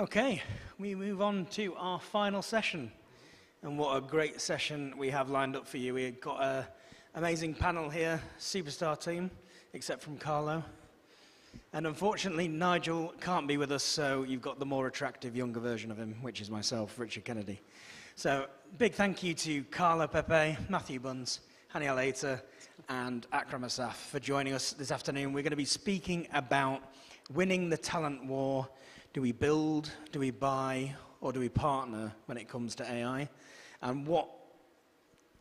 Okay, we move on to our final session. And what a great session we have lined up for you. We've got an amazing panel here, superstar team, except from Carlo. And unfortunately, Nigel can't be with us, so you've got the more attractive younger version of him, which is myself, Richard Kennedy. So, big thank you to Carlo, Pepe, Matthew Bunce, Hani, Aita, and Akram Assaf for joining us this afternoon. We're going to be speaking about winning the talent war. Do we build, do we buy, or do we partner when it comes to AI? And what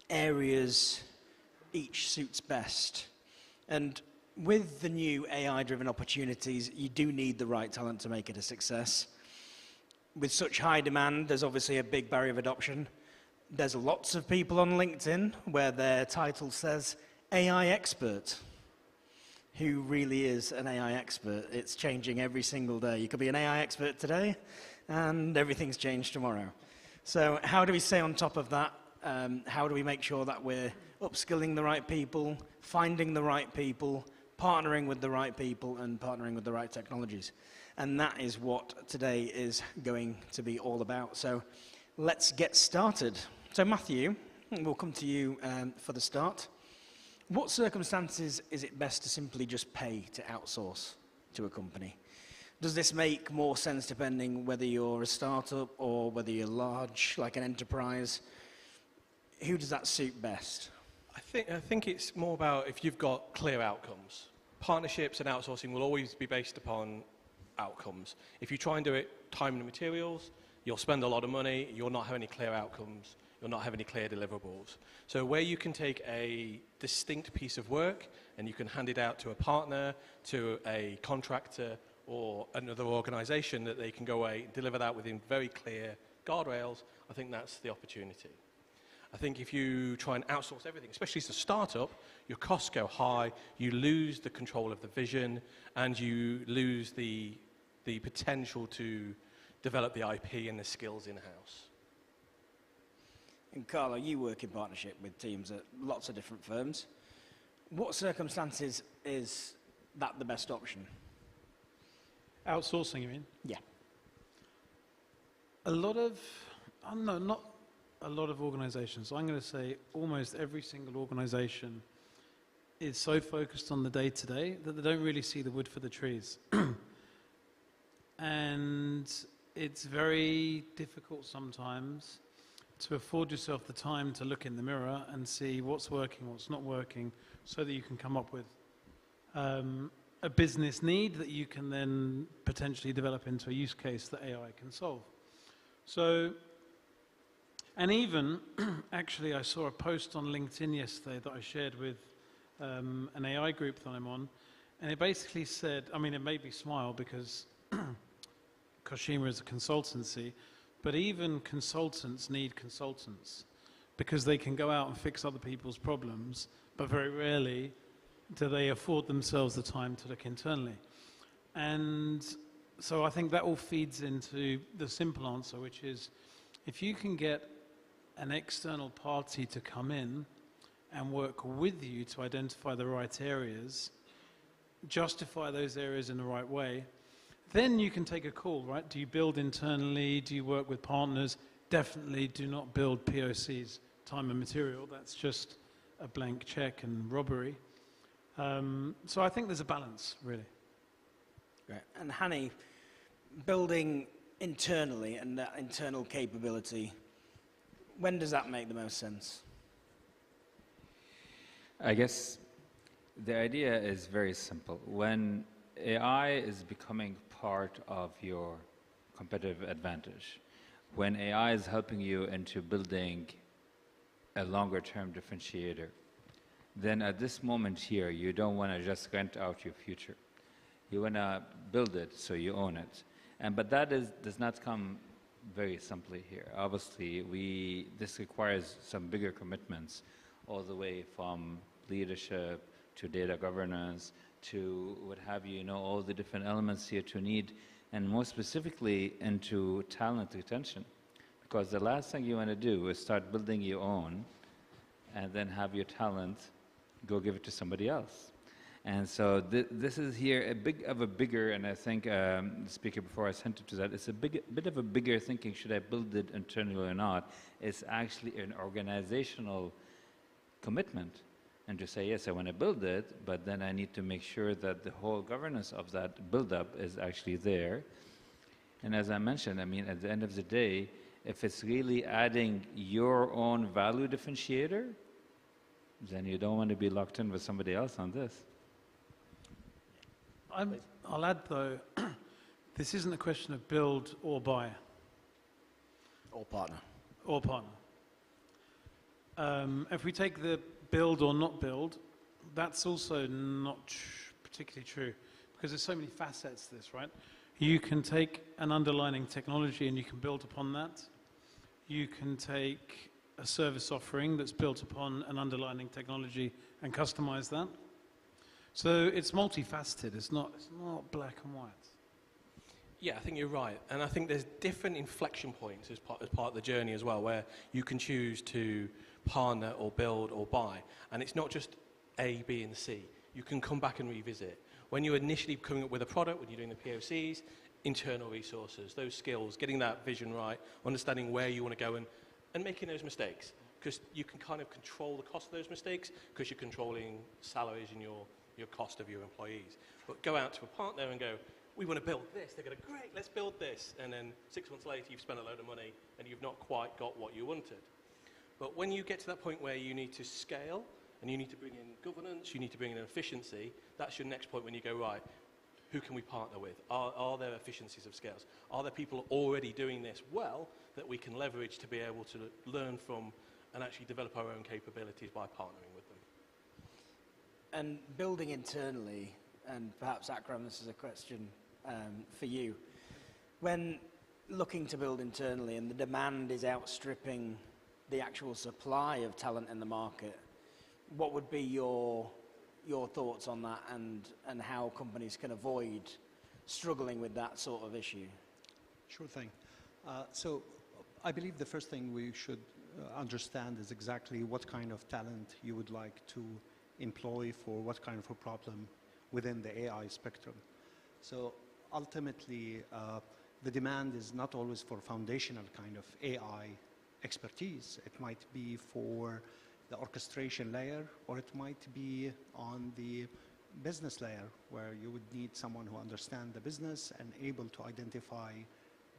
areas each suits best. And with the new AI-driven opportunities, you do need the right talent to make it a success. With such high demand, there's obviously a big barrier of adoption. There's lots of people on LinkedIn where their title says AI expert. Who really is an AI expert? It's changing every single day. You could be an AI expert today, and everything's changed tomorrow. So how do we stay on top of that? How do we make sure that we're upskilling the right people, finding the right people, partnering with the right people, and partnering with the right technologies? And that is what today is going to be all about. So let's get started. So Matthew, we'll come to you for the start. What circumstances is it best to simply just pay to outsource to a company? Does this make more sense depending whether you're a startup or whether you're large, like an enterprise? Who does that suit best? I think it's more about if you've got clear outcomes. Partnerships and outsourcing will always be based upon outcomes. If you try and do it time and materials, you'll spend a lot of money, you'll not have any clear outcomes, you'll not have any clear deliverables. So where you can take a distinct piece of work and you can hand it out to a partner, to a contractor, or another organization that they can go away and deliver that within very clear guardrails, I think that's the opportunity. I think if you try and outsource everything, especially as a startup, your costs go high, you lose the control of the vision, and you lose the potential to develop the IP and the skills in-house. And Carlo, you work in partnership with teams at lots of different firms. What circumstances is that the best option? Outsourcing, you mean? Yeah. A lot of, no, not a lot of organizations. I'm going to say almost every single organization is so focused on the day-to-day that they don't really see the wood for the trees. And it's very difficult sometimes to afford yourself the time to look in the mirror and see what's working, what's not working, so that you can come up with a business need that you can then potentially develop into a use case that AI can solve. So, and even, actually I saw a post on LinkedIn yesterday that I shared with an AI group that I'm on, and it basically said, I mean, it made me smile because Koshima is a consultancy, but even consultants need consultants because they can go out and fix other people's problems, but very rarely do they afford themselves the time to look internally. And so I think that all feeds into the simple answer, which is if you can get an external party to come in and work with you to identify the right areas, justify those areas in the right way, then you can take a call, right? Do you build internally? Do you work with partners? Definitely do not build POCs, time and material. That's just a blank check and robbery. So I think there's a balance, really. Great. And Hani, building internally and that internal capability, when does that make the most sense? I guess the idea is very simple. When AI is becoming part of your competitive advantage, when AI is helping you into building a longer-term differentiator, then at this moment here, you don't want to just rent out your future. You want to build it so you own it. But that does not come very simply here. Obviously, this requires some bigger commitments all the way from leadership to data governance to what have you, all the different elements here to need, and more specifically into talent retention. Because the last thing you want to do is start building your own and then have your talent go give it to somebody else. And so this is here a bigger, and I think the speaker before I sent it to that, it's a bit of a bigger thinking, should I build it internally or not? It's actually an organizational commitment. And to say, yes, I want to build it, but then I need to make sure that the whole governance of that build-up is actually there. And as I mentioned, I mean, at the end of the day, if it's really adding your own value differentiator, then you don't want to be locked in with somebody else on this. I'll add, though, this isn't a question of build or buy. Or partner. Or partner. If we take the build or not build, that's also not particularly true, because there's so many facets to this, right? You can take an underlying technology and you can build upon that. You can take a service offering that's built upon an underlying technology and customize that. So it's multifaceted. It's not black and white. Yeah, I think you're right. And I think there's different inflection points as part of the journey as well, where you can choose to partner or build or buy. And it's not just A, B, and C. You can come back and revisit. When you're initially coming up with a product, when you're doing the POCs, internal resources, those skills, getting that vision right, understanding where you want to go and making those mistakes. Because you can kind of control the cost of those mistakes because you're controlling salaries and your cost of your employees. But go out to a partner and go, we want to build this. They're going to, great, let's build this. And then 6 months later, you've spent a load of money and you've not quite got what you wanted. But when you get to that point where you need to scale and you need to bring in governance, you need to bring in efficiency, that's your next point when you go, right, who can we partner with? Are there efficiencies of scales? Are there people already doing this well that we can leverage to be able to learn from and actually develop our own capabilities by partnering with them? And building internally, and perhaps Akram, this is a question for you. When looking to build internally and the demand is outstripping the actual supply of talent in the market, what would be your thoughts on that and how companies can avoid struggling with that sort of issue? Sure thing. So I believe the first thing we should understand is exactly what kind of talent you would like to employ for what kind of a problem within the AI spectrum. So ultimately, the demand is not always for foundational kind of AI expertise. It might be for the orchestration layer, or it might be on the business layer, where you would need someone who understands the business and able to identify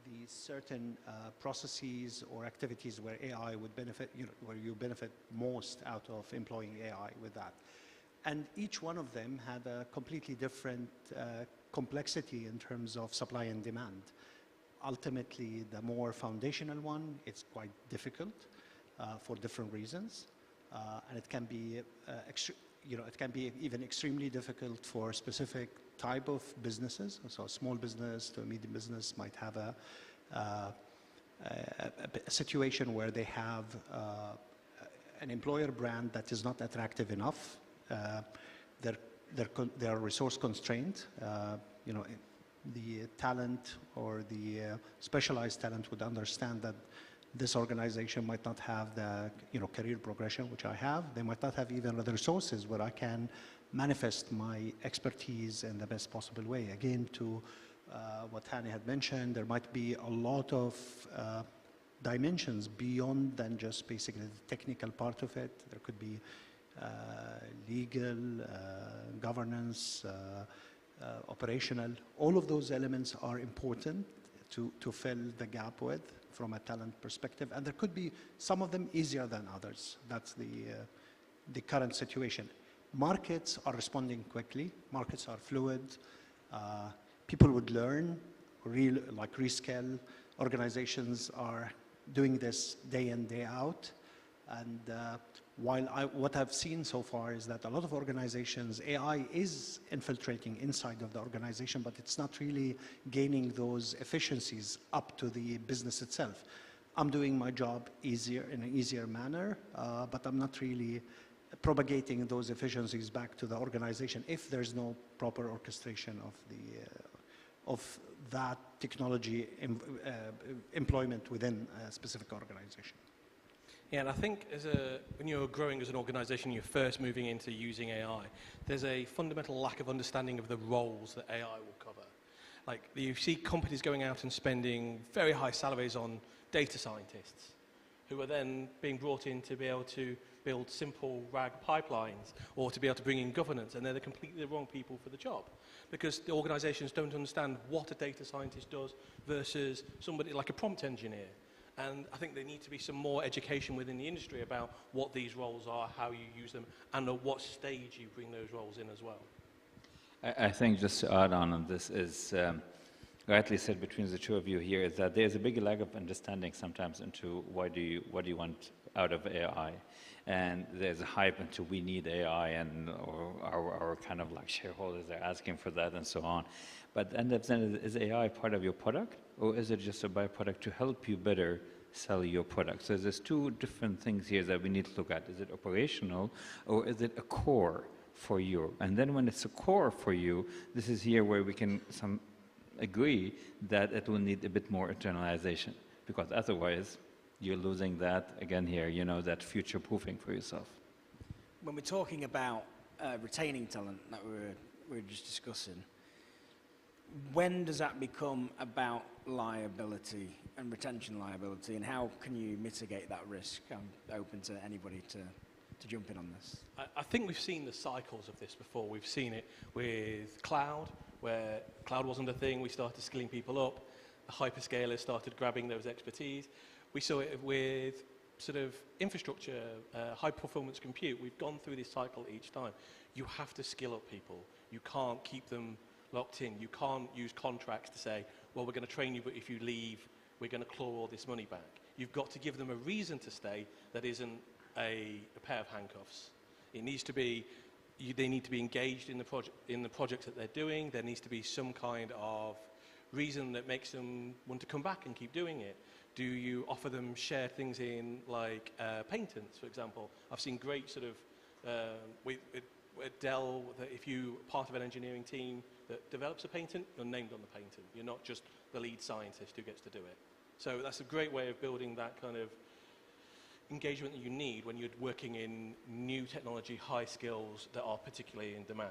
the certain processes or activities where AI would benefit, where you benefit most out of employing AI with that. And each one of them had a completely different complexity in terms of supply and demand. Ultimately, the more foundational one, it's quite difficult for different reasons. And it can be, it can be even extremely difficult for specific type of businesses. So a small business to a medium business might have a situation where they have an employer brand that is not attractive enough. They're resource constrained. The talent or the specialized talent would understand that this organization might not have the career progression which I have. They might not have even the resources where I can manifest my expertise in the best possible way. Again, to what Hani had mentioned, there might be a lot of dimensions beyond than just basically the technical part of it. There could be legal, governance, operational. All of those elements are important to fill the gap with from a talent perspective, and there could be some of them easier than others. That's the current situation. Markets are responding quickly. Markets are fluid. People would learn, rescale. Organizations are doing this day in, day out. And what I've seen so far is that a lot of organizations, AI is infiltrating inside of the organization, but it's not really gaining those efficiencies up to the business itself. I'm doing my job in an easier manner, but I'm not really propagating those efficiencies back to the organization if there's no proper orchestration of that technology employment within a specific organization. Yeah, and I think when you're growing as an organization, you're first moving into using AI, there's a fundamental lack of understanding of the roles that AI will cover. Like, you see companies going out and spending very high salaries on data scientists, who are then being brought in to be able to build simple RAG pipelines or to be able to bring in governance, and they're the completely wrong people for the job. Because the organizations don't understand what a data scientist does versus somebody like a prompt engineer. And I think there needs to be some more education within the industry about what these roles are, how you use them, and at what stage you bring those roles in as well. I think just to add on this is, rightly said between the two of you here, is that there's a big lack of understanding sometimes into what do you want out of AI. And there's a hype into we need AI, and or our kind of like shareholders are asking for that and so on. But at the end of the day, is AI part of your product, or is it just a byproduct to help you better sell your product? So there's two different things here that we need to look at. Is it operational, or is it a core for you? And then when it's a core for you, this is here where we can agree that it will need a bit more internalization, because otherwise you're losing that, again here, that future proofing for yourself. When we're talking about retaining talent that we were just discussing, when does that become about liability and retention liability, and how can you mitigate that risk? I'm open to anybody to jump in on this. I think we've seen the cycles of this before. We've seen it with cloud, where cloud wasn't a thing. We started skilling people up. The hyperscalers started grabbing those expertise. We saw it with sort of infrastructure, high-performance compute. We've gone through this cycle each time. You have to skill up people. You can't keep them locked in. You can't use contracts to say, well, we're going to train you, but if you leave, we're going to claw all this money back. You've got to give them a reason to stay that isn't a pair of handcuffs. It needs to be, they need to be engaged in the projects that they're doing. There needs to be some kind of reason that makes them want to come back and keep doing it. Do you offer them shared things in, like patents, for example? I've seen great sort of, with Dell, that if you're part of an engineering team that develops a patent, you're named on the patent. You're not just the lead scientist who gets to do it. So that's a great way of building that kind of engagement that you need when you're working in new technology, high skills that are particularly in demand.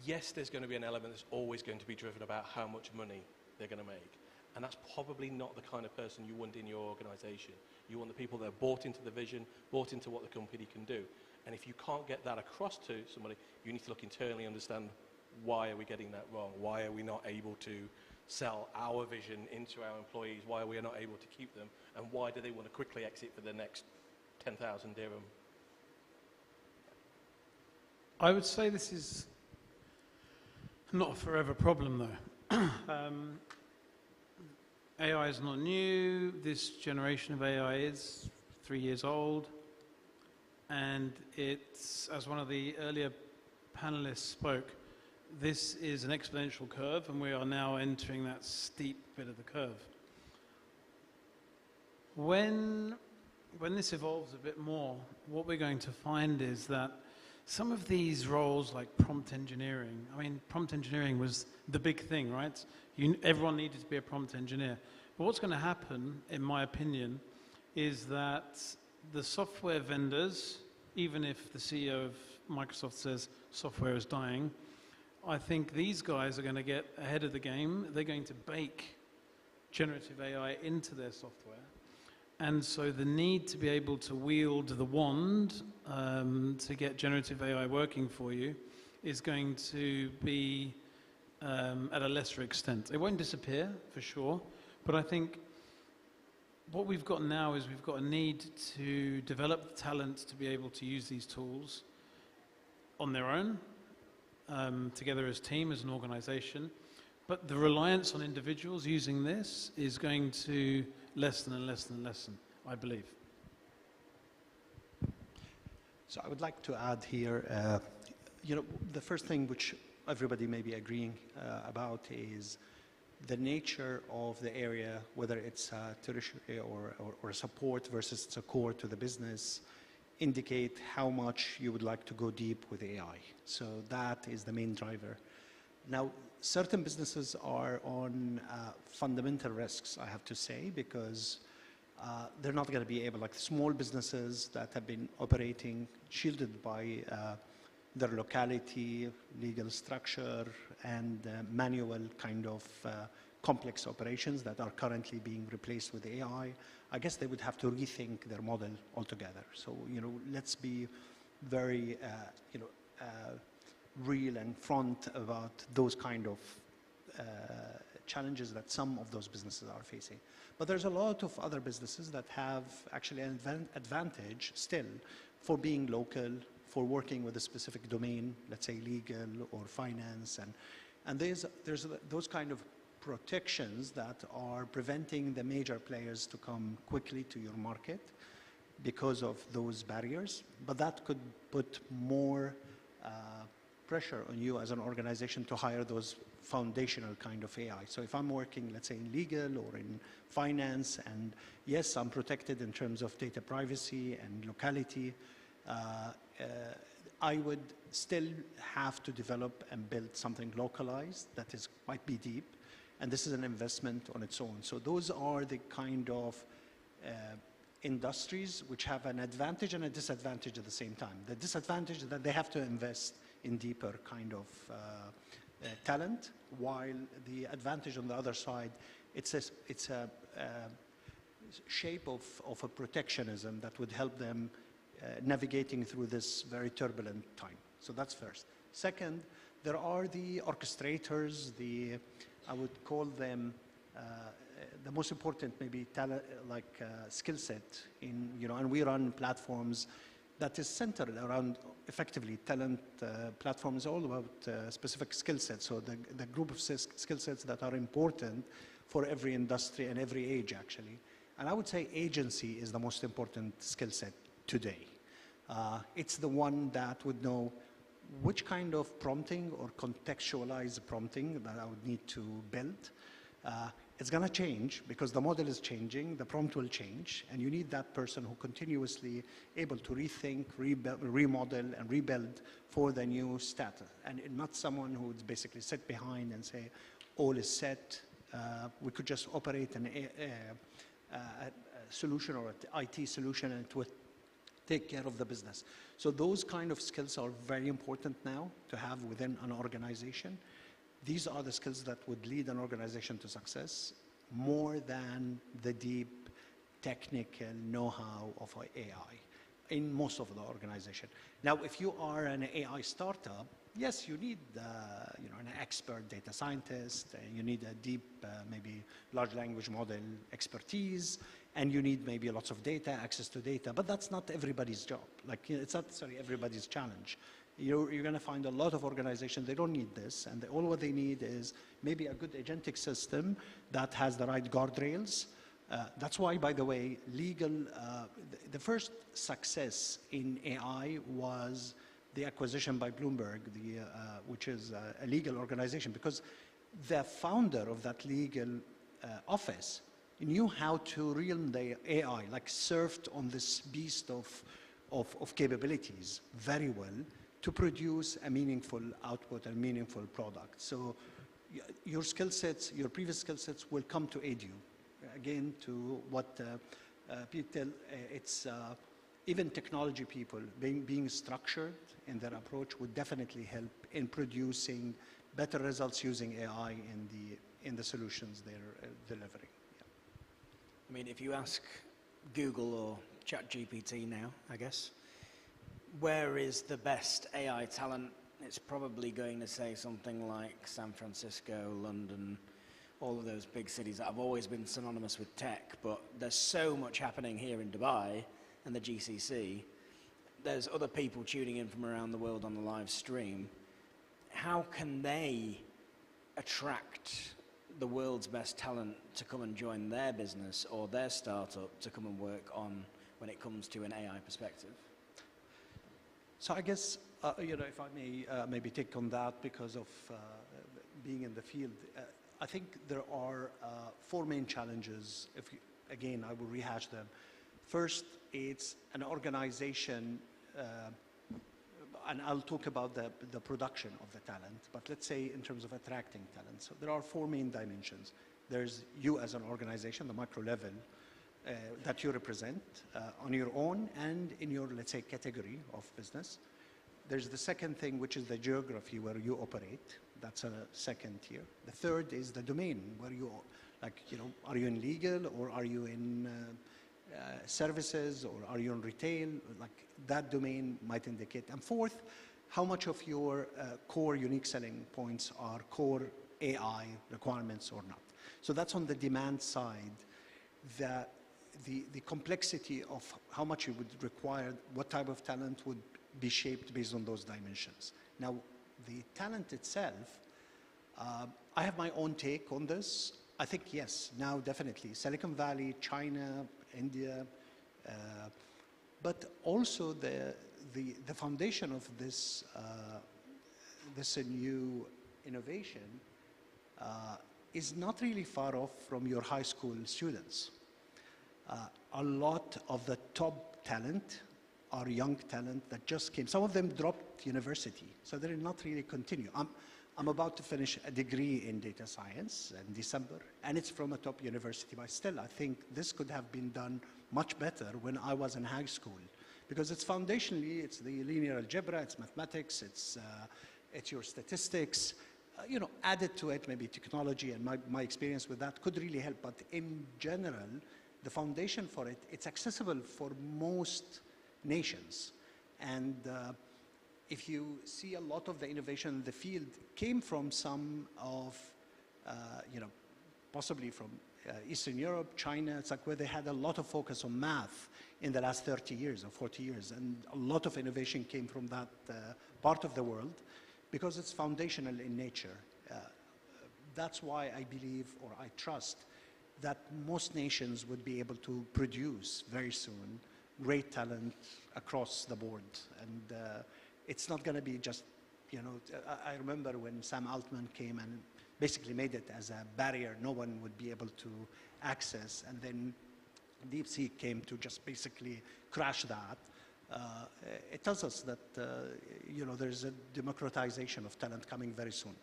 Yes, there's going to be an element that's always going to be driven about how much money they're going to make. And that's probably not the kind of person you want in your organization. You want the people that are bought into the vision, bought into what the company can do. And if you can't get that across to somebody, you need to look internally and understand, why are we getting that wrong? Why are we not able to sell our vision into our employees? Why are we not able to keep them? And why do they want to quickly exit for the next 10,000 dirham? I would say this is not a forever problem, though. AI is not new. This generation of AI is 3 years old. And it's, as one of the earlier panelists spoke, this is an exponential curve, and we are now entering that steep bit of the curve. When this evolves a bit more, what we're going to find is that some of these roles, like prompt engineering, I mean, prompt engineering was the big thing, right? Everyone needed to be a prompt engineer. But what's going to happen, in my opinion, is that the software vendors, even if the CEO of Microsoft says software is dying, I think these guys are going to get ahead of the game. They're going to bake generative AI into their software. And so the need to be able to wield the wand to get generative AI working for you is going to be at a lesser extent. It won't disappear, for sure, but I think what we've got now is we've got a need to develop the talent to be able to use these tools on their own, together as a team, as an organization. But the reliance on individuals using this is going to lessen and lessen and lessen, I believe. So I would like to add here, the first thing which everybody may be agreeing about is the nature of the area, whether it's tertiary or support versus it's a core to the business, indicate how much you would like to go deep with AI. So that is the main driver. Now, certain businesses are on fundamental risks, I have to say, because they're not going to be able, like small businesses that have been operating shielded by their locality, legal structure, and manual kind of complex operations that are currently being replaced with AI. I guess they would have to rethink their model altogether. So, let's be very, real and front about those kind of challenges that some of those businesses are facing. But there's a lot of other businesses that have actually an advantage still for being local, for working with a specific domain, let's say legal or finance. And there's those kind of protections that are preventing the major players to come quickly to your market because of those barriers. But that could put more pressure on you as an organization to hire those foundational kind of AI. So if I'm working, let's say, in legal or in finance, and yes, I'm protected in terms of data privacy and locality, I would still have to develop and build something localized that might be deep, and this is an investment on its own. So those are the kind of industries which have an advantage and a disadvantage at the same time. The disadvantage is that they have to invest in deeper kind of talent, while the advantage on the other side, it's a shape of a protectionism that would help them navigating through this very turbulent time. So that's first. Second, there are the orchestrators, I would call them the most important maybe talent, skill set in, and we run platforms that is centered around effectively talent platforms all about specific skill sets. So the group of skill sets that are important for every industry and every age actually. And I would say agency is the most important skill set today. It's the one that would know which kind of prompting or contextualized prompting that I would need to build. It's going to change because the model is changing, the prompt will change, and you need that person who continuously able to rethink, remodel, and rebuild for the new status. And not someone who would basically sit behind and say, all is set, we could just operate a solution or an IT solution and it would take care of the business. So those kind of skills are very important now to have within an organization. These are the skills that would lead an organization to success more than the deep technical know-how of AI in most of the organization. Now, if you are an AI startup, yes, you need an expert data scientist, you need a deep, maybe large language model expertise, and you need maybe lots of data, access to data, but that's not everybody's job. It's not necessarily everybody's challenge. You're going to find a lot of organizations, they don't need this, and all what they need is maybe a good agentic system that has the right guardrails. That's why, by the way, legal, the first success in AI was the acquisition by Bloomberg, which is a legal organization, because the founder of that legal office knew how to reel the AI, surfed on this beast of capabilities very well to produce a meaningful output and meaningful product. So your skill sets, your previous skill sets will come to aid you. Again, to what people, it's even technology people being structured in their approach would definitely help in producing better results using AI in the solutions they're delivering. Yeah. I mean, if you ask Google or ChatGPT now, I guess, where is the best AI talent? It's probably going to say something like San Francisco, London, all of those big cities that have always been synonymous with tech, but there's so much happening here in Dubai and the GCC. There's other people tuning in from around the world on the live stream. How can they attract the world's best talent to come and join their business or their startup to come and work on when it comes to an AI perspective? So I guess, if I may maybe take on that because of being in the field, I think there are four main challenges. Again, I will rehash them. First, it's an organization, and I'll talk about the production of the talent, but let's say in terms of attracting talent. So there are four main dimensions. There's you as an organization, the micro level, that you represent on your own and in your, let's say, category of business. There's the second thing, which is the geography where you operate. That's a second tier. The third is the domain where you, like, you know, are you in legal or are you in services or are you in retail? Like that domain might indicate. And fourth, how much of your core unique selling points are core AI requirements or not. So that's on the demand side. The complexity of how much you would require, what type of talent would be shaped based on those dimensions. Now, the talent itself, I have my own take on this. I think yes, now definitely. Silicon Valley, China, India, but also the foundation of this, this new innovation is not really far off from your high school students. A lot of the top talent are young talent that just came. Some of them dropped university, so they're not really continue. I'm about to finish a degree in data science in December, and it's from a top university, but still I think this could have been done much better when I was in high school, because it's foundationally, it's the linear algebra, it's mathematics, it's your statistics, you know, added to it maybe technology, and my experience with that could really help, but in general, the foundation for it, it's accessible for most nations. And if you see a lot of the innovation in the field came from some of, you know, possibly from Eastern Europe, China, it's like where they had a lot of focus on math in the last 30 years or 40 years. And a lot of innovation came from that part of the world because it's foundational in nature. That's why I believe, or I trust, that most nations would be able to produce very soon great talent across the board. And it's not going to be just, you know, I remember when Sam Altman came and basically made it as a barrier no one would be able to access, and then DeepSeek came to just basically crash that. It tells us that, you know, there's a democratization of talent coming very soon.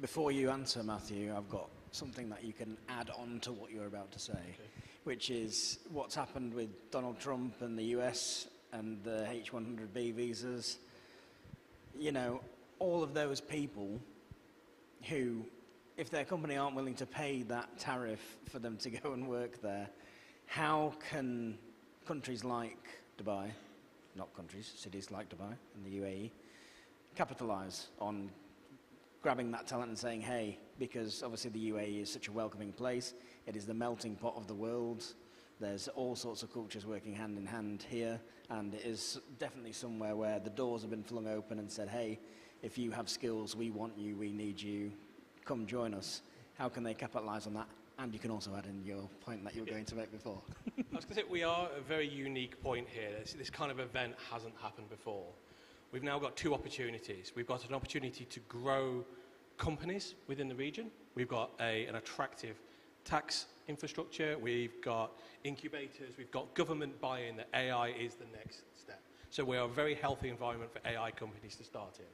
Before you answer, Matthew, I've got something that you can add on to what you're about to say, which is what's happened with Donald Trump and the US and the H-100B visas. You know, all of those people who, if their company aren't willing to pay that tariff for them to go and work there, how can countries like Dubai, not countries, cities like Dubai and the UAE, capitalize on grabbing that talent and saying, hey, because obviously the UAE is such a welcoming place, it is the melting pot of the world, there's all sorts of cultures working hand in hand here, and it is definitely somewhere where the doors have been flung open and said, hey, if you have skills, we want you, we need you, come join us. How can they capitalize on that? And you can also add in your point that you were going to make before. I was going to say, we are at a very unique point here. This kind of event hasn't happened before. We've now got two opportunities. We've got an opportunity to grow companies within the region. We've got an attractive tax infrastructure. We've got incubators. We've got government buy-in that AI is the next step. So we are a very healthy environment for AI companies to start in.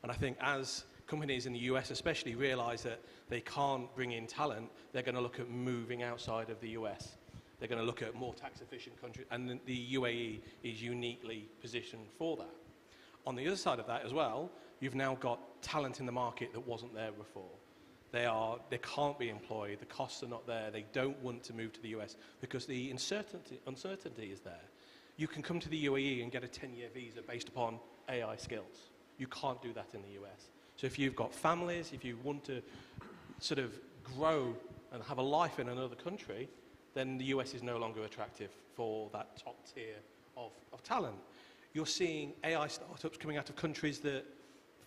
And I think as companies in the US especially realize that they can't bring in talent, they're going to look at moving outside of the US. They're going to look at more tax-efficient countries, and the UAE is uniquely positioned for that. On the other side of that as well, you've now got talent in the market that wasn't there before. They can't be employed, the costs are not there, they don't want to move to the US because the uncertainty is there. You can come to the UAE and get a 10-year visa based upon AI skills. You can't do that in the US. So if you've got families, if you want to sort of grow and have a life in another country, then the US is no longer attractive for that top tier of talent. You're seeing AI startups coming out of countries that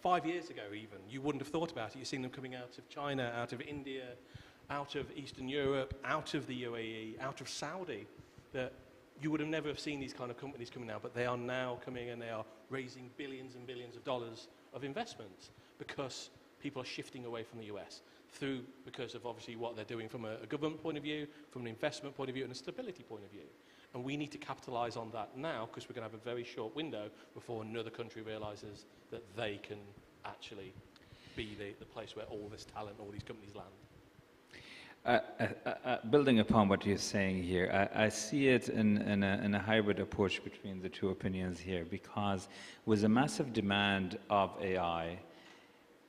5 years ago even, you wouldn't have thought about it. You're seeing them coming out of China, out of India, out of Eastern Europe, out of the UAE, out of Saudi, that you would have never have seen these kind of companies coming out, but they are now coming and they are raising billions and billions of dollars of investments because people are shifting away from the US because of obviously what they're doing from a government point of view, from an investment point of view, and a stability point of view. And we need to capitalize on that now because we're going to have a very short window before another country realizes that they can actually be the place where all this talent, all these companies land. Building upon what you're saying here, I see it in a hybrid approach between the two opinions here, because with a massive demand of AI,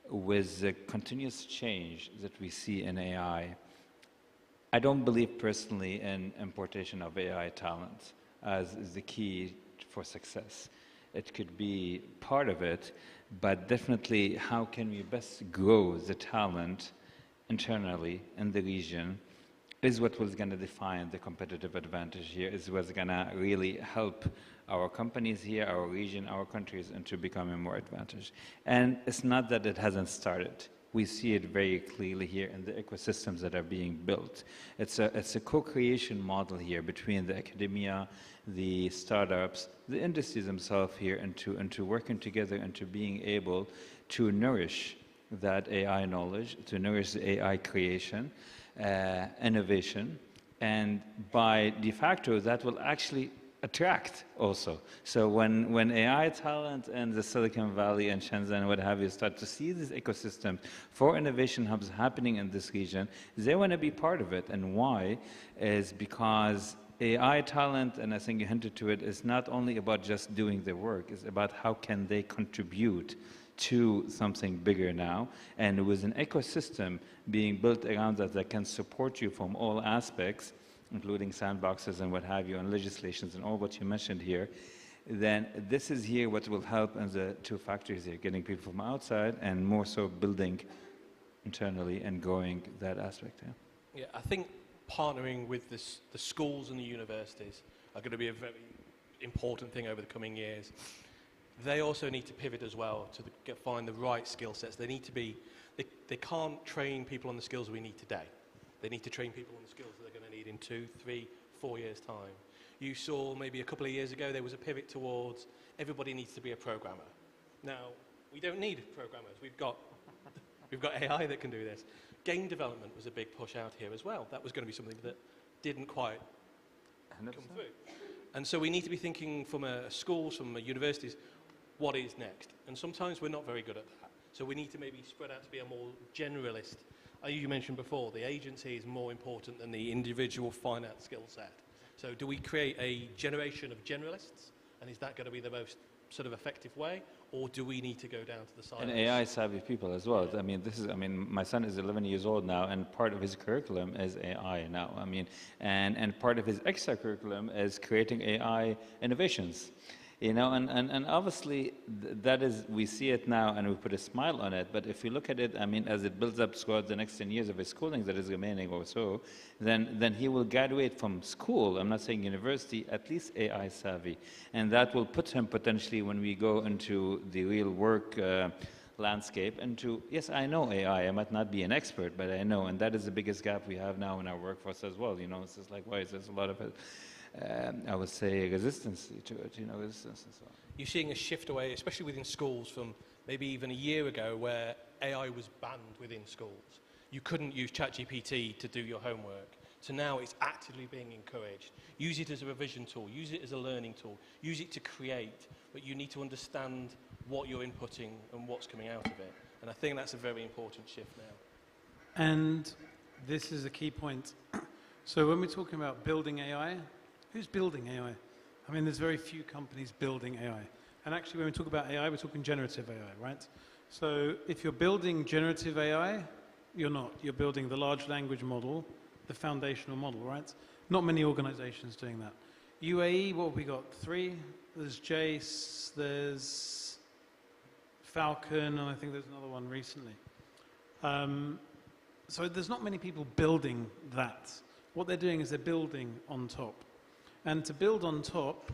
with the continuous change that we see in AI, I don't believe personally in importation of AI talent as is the key for success. It could be part of it, but definitely how can we best grow the talent internally in the region is what was going to define the competitive advantage here, is what's going to really help our companies here, our region, our countries into becoming more advantaged. And it's not that it hasn't started. We see it very clearly here in the ecosystems that are being built. It's a co-creation model here between the academia, the startups, the industries themselves here, into working together, into being able to nourish that AI knowledge, to nourish the AI creation, innovation, and by de facto that will actually attract also. So when AI talent and the Silicon Valley and Shenzhen and what have you start to see this ecosystem for innovation hubs happening in this region, they want to be part of it. And why? Is because AI talent, and I think you hinted to it, is not only about just doing the work, it's about how can they contribute to something bigger now, and with an ecosystem being built around that can support you from all aspects, including sandboxes and what have you, and legislations and all what you mentioned here, then this is here what will help in the two factors here, getting people from outside and more so building internally and growing that aspect. Yeah, I think partnering with the schools and the universities are going to be a very important thing over the coming years. They also need to pivot as well to find the right skill sets. They need to be, they can't train people on the skills we need today. They need to train people on the skills that they're going to need in 2, 3, 4 years' time. You saw maybe a couple of years ago there was a pivot towards everybody needs to be a programmer. Now, we don't need programmers. We've got AI that can do this. Game development was a big push out here as well. That was going to be something that didn't quite come through. And so we need to be thinking from schools, from universities, what is next? And sometimes we're not very good at that. So we need to maybe spread out to be a more generalist. You mentioned before, the agency is more important than the individual finance skill set. So do we create a generation of generalists? And is that going to be the most sort of effective way? Or do we need to go down to the side? And AI savvy people as well. I mean, my son is 11 years old now, and part of his curriculum is AI now. I mean, and part of his extra curriculum is creating AI innovations. You know, and obviously that is, we see it now and we put a smile on it, but if you look at it, I mean, as it builds up throughout the next 10 years of his schooling that is remaining or so, then he will graduate from school, I'm not saying university, at least AI savvy. And that will put him potentially, when we go into the real work landscape, into, yes, I know AI, I might not be an expert, but I know, and that is the biggest gap we have now in our workforce as well. You know, it's just like, why is there's a lot of it? I would say resistance to it, you know, resistance and so on. You're seeing a shift away, especially within schools, from maybe even a year ago where AI was banned within schools. You couldn't use ChatGPT to do your homework. So now it's actively being encouraged. Use it as a revision tool, use it as a learning tool, use it to create, but you need to understand what you're inputting and what's coming out of it. And I think that's a very important shift now. And this is a key point. So when we're talking about building AI, who's building AI? I mean, there's very few companies building AI. And actually, when we talk about AI, we're talking generative AI, right? So if you're building generative AI, you're not. You're building the large language model, the foundational model, right? Not many organizations doing that. UAE, what have we got? 3. There's Jace, there's Falcon, and I think there's another one recently. So there's not many people building that. What they're doing is they're building on top. And to build on top,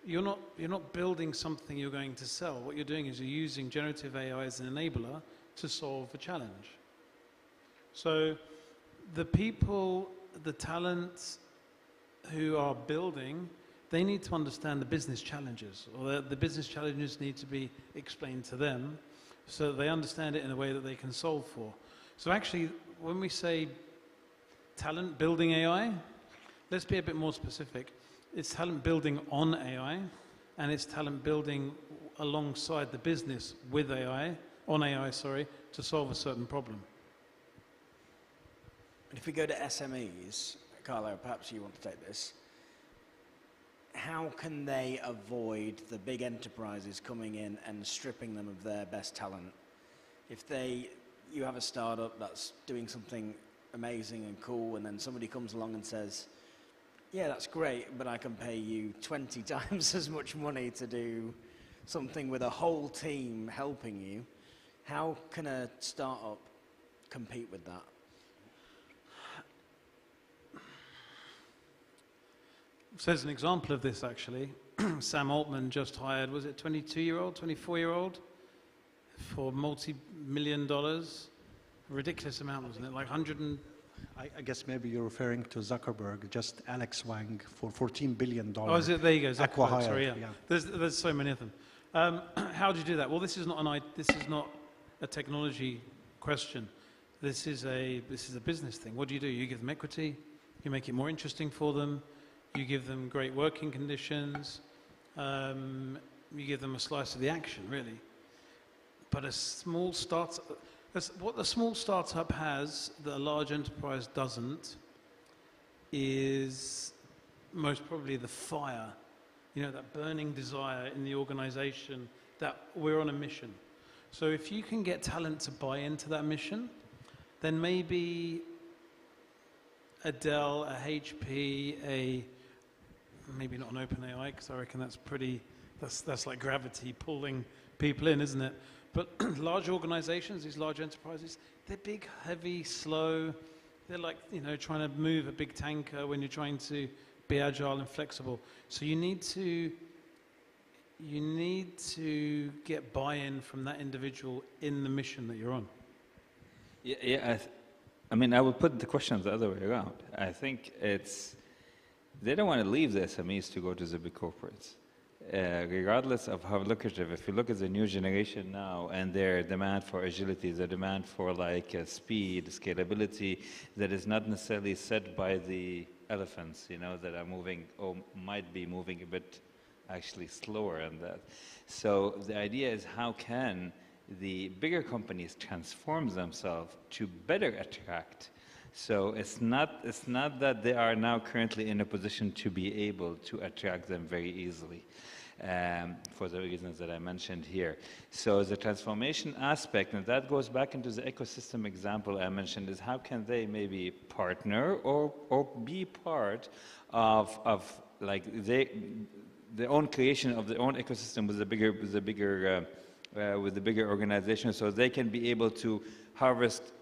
you're not building something you're going to sell. What you're doing is you're using generative AI as an enabler to solve a challenge. So the people, the talents who are building, they need to understand the business challenges, or the business challenges need to be explained to them so that they understand it in a way that they can solve for. So actually, when we say talent building AI, let's be a bit more specific. It's talent building on AI, and it's talent building alongside the business with AI, on AI, sorry, to solve a certain problem. If we go to SMEs, Carlo, perhaps you want to take this. How can they avoid the big enterprises coming in and stripping them of their best talent? If you have a startup that's doing something amazing and cool, and then somebody comes along and says, yeah, that's great, but I can pay you 20 times as much money to do something with a whole team helping you. How can a startup compete with that? So there's an example of this, actually. Sam Altman just hired, was it 22-year-old, 24-year-old, for multi-million dollars? A ridiculous amount, wasn't it? Like 100 and... I guess maybe you're referring to Zuckerberg, just Alex Wang for $14 billion. Oh, is it? There you go. Zuckerberg, Acqui-hire, sorry, yeah. yeah. There's so many of them. How do you do that? Well, this is not a technology question. This is a business thing. What do? You give them equity. You make it more interesting for them. You give them great working conditions. You give them a slice of the action, really. But a small startup, what the small startup has that a large enterprise doesn't is most probably the fire. You know, that burning desire in the organization that we're on a mission. So if you can get talent to buy into that mission, then maybe a Dell, a HP, maybe not an OpenAI, because I reckon that's like gravity pulling people in, isn't it? But large organizations, these large enterprises, they're big, heavy, slow. They're like, trying to move a big tanker when you're trying to be agile and flexible. So you need to get buy-in from that individual in the mission that you're on. Yeah, I mean, I would put the question the other way around. I think they don't want to leave the SMEs to go to the big corporates. Regardless of how lucrative, if you look at the new generation now and their demand for agility, the demand for speed, scalability, that is not necessarily set by the elephants, that are moving or might be moving a bit actually slower on that. So the idea is, how can the bigger companies transform themselves to better attract? So it's not that they are now currently in a position to be able to attract them very easily, for the reasons that I mentioned here. So the transformation aspect, and that goes back into the ecosystem example I mentioned, is how can they maybe partner or be part of their own creation of their own ecosystem with the bigger organization, so they can be able to harvest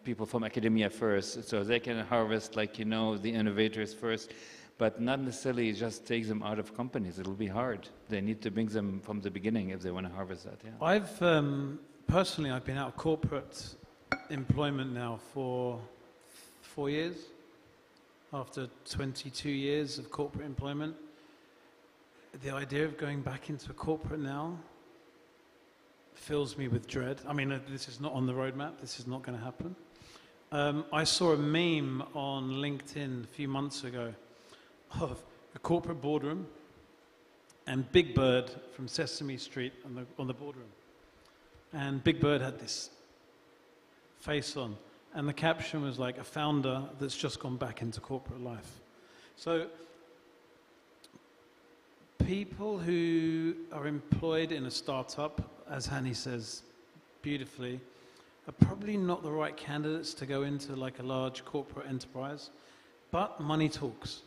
people from academia first, so they can harvest the innovators first, but not necessarily just take them out of companies. It'll be hard. They need to bring them from the beginning if they want to harvest that. Yeah. I've been out of corporate employment now for 4 years, after 22 years of corporate employment. The idea of going back into corporate now fills me with dread. I mean, this is not on the roadmap. This is not going to happen. I saw a meme on LinkedIn a few months ago of a corporate boardroom and Big Bird from Sesame Street on the boardroom. And Big Bird had this face on, and the caption was like, a founder that's just gone back into corporate life. So people who are employed in a startup, as Hani says beautifully, are probably not the right candidates to go into a large corporate enterprise, but money talks.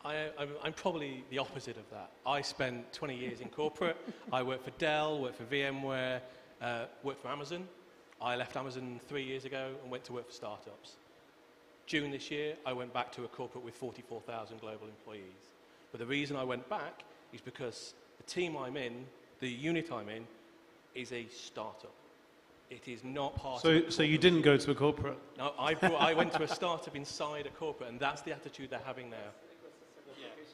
I'm probably the opposite of that. I spent 20 years in corporate. I worked for Dell, worked for VMware, worked for Amazon. I left Amazon 3 years ago and went to work for startups. June this year, I went back to a corporate with 44,000 global employees. But the reason I went back is because the team I'm in, the unit I'm in, is a startup. It is not part of... So you didn't go to a corporate? No, I went to a startup inside a corporate, and that's the attitude they're having now.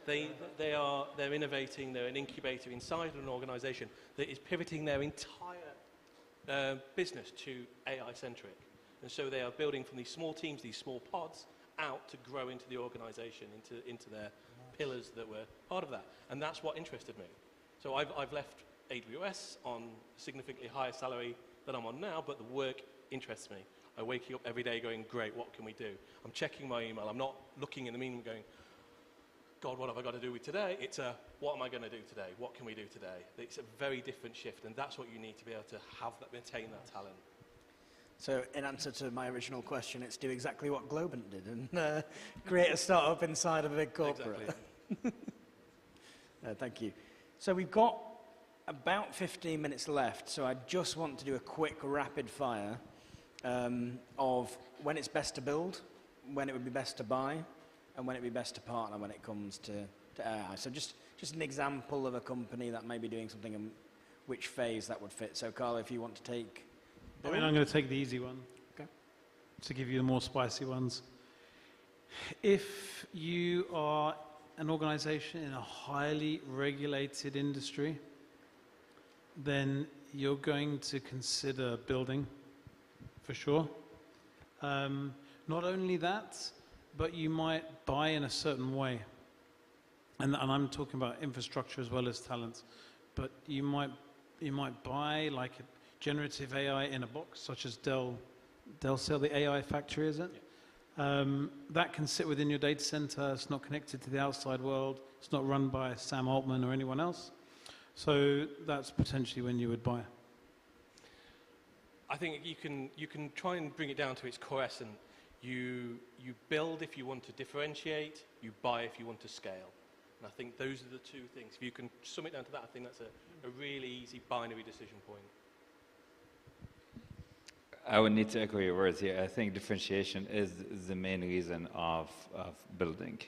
They're innovating, they're an incubator inside an organization that is pivoting their entire business to AI-centric. And so they are building from these small teams, these small pods, out to grow into the organization, into their pillars that were part of that. And that's what interested me. So I've left AWS on a significantly higher salary than I'm on now, but the work interests me. I'm waking up every day going, great, what can we do? I'm checking my email. I'm not looking in the meeting going, God, what have I got to do with today? It's a, what am I going to do today? What can we do today? It's a very different shift, and that's what you need to be able to have that, maintain that talent. So in answer to my original question, it's do exactly what Globant did and create a startup inside of a big corporate. Exactly. Thank you. So we've got about 15 minutes left, so I just want to do a quick rapid fire of when it's best to build, when it would be best to buy, and when it would be best to partner when it comes to AI. So just an example of a company that may be doing something and which phase that would fit. So Carlo, if you want to take build. I'm going to take the easy one. Okay. To give you the more spicy ones. If you are an organization in a highly regulated industry, then you're going to consider building, for sure. Not only that, but you might buy in a certain way. And I'm talking about infrastructure as well as talent. But you might buy like a generative AI in a box, such as Dell sell the AI factory, is it? Yeah. That can sit within your data center. It's not connected to the outside world. It's not run by Sam Altman or anyone else. So that's potentially when you would buy. I think you can try and bring it down to its core essence. You build if you want to differentiate, you buy if you want to scale. And I think those are the two things. If you can sum it down to that, I think that's a really easy binary decision point. I would need to echo your words here. I think differentiation is the main reason of building.